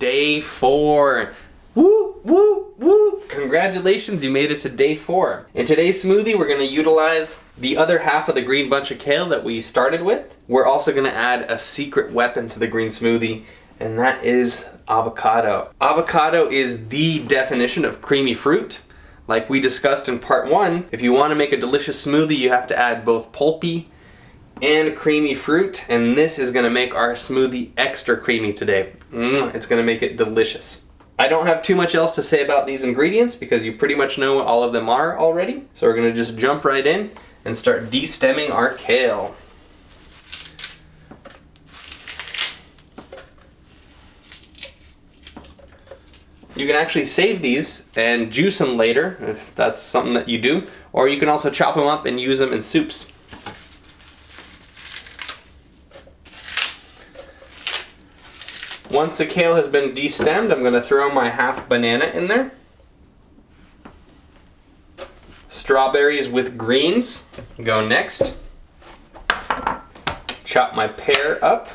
day 4. Woo, woo, woo! Congratulations, you made it to day 4. In today's smoothie, we're going to utilize the other half of the green bunch of kale that we started with. We're also going to add a secret weapon to the green smoothie, and that is avocado. Avocado is the definition of creamy fruit. Like we discussed in part 1, if you want to make a delicious smoothie, you have to add both pulpy and creamy fruit, and this is going to make our smoothie extra creamy today. It's going to make it delicious. I don't have too much else to say about these ingredients because you pretty much know what all of them are already. So we're going to just jump right in and start de-stemming our kale. You can actually save these and juice them later if that's something that you do, or you can also chop them up and use them in soups. Once the kale has been de-stemmed, I'm going to throw my half banana in there. Strawberries with greens go next. Chop my pear up.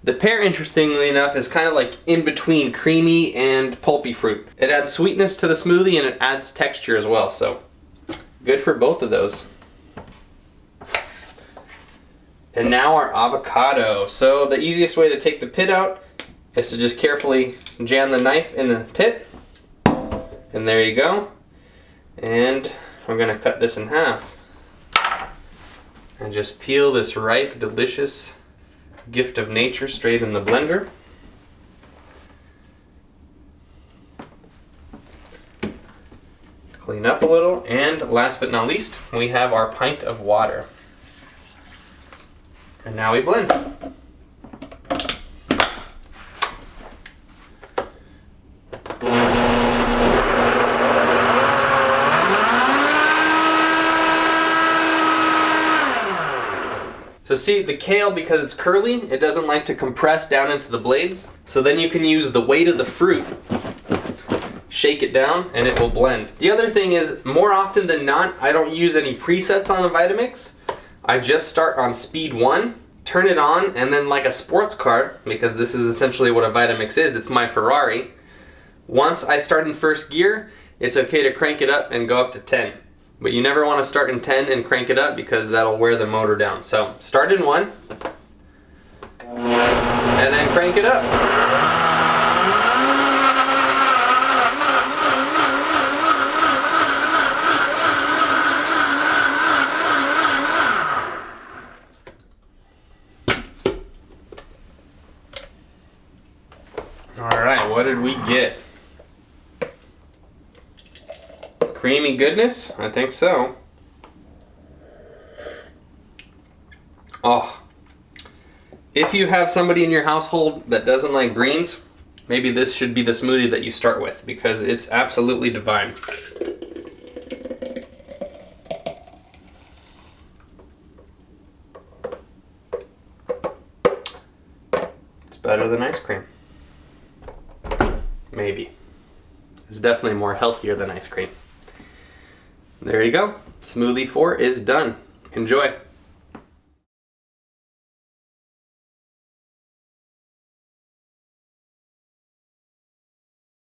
The pear, interestingly enough, is kind of like in between creamy and pulpy fruit. It adds sweetness to the smoothie and it adds texture as well, so good for both of those. And now our avocado. So the easiest way to take the pit out is to just carefully jam the knife in the pit. And there you go. And we're going to cut this in half. And just peel this ripe, delicious gift of nature straight in the blender. Clean up a little. And last but not least, we have our pint of water. And now we blend. So see, the kale, because it's curly, it doesn't like to compress down into the blades. So then you can use the weight of the fruit, shake it down, and it will blend. The other thing is, more often than not, I don't use any presets on the Vitamix. I just start on speed 1, turn it on, and then like a sports car, because this is essentially what a Vitamix is, it's my Ferrari. Once I start in first gear, it's okay to crank it up and go up to 10. But you never want to start in 10 and crank it up because that'll wear the motor down. So start in 1, and then crank it up. Alright, what did we get? Creamy goodness? I think so. Oh. If you have somebody in your household that doesn't like greens, maybe this should be the smoothie that you start with because it's absolutely divine. It's better than ice cream. Maybe. It's definitely more healthier than ice cream. There you go. Smoothie 4 is done. Enjoy.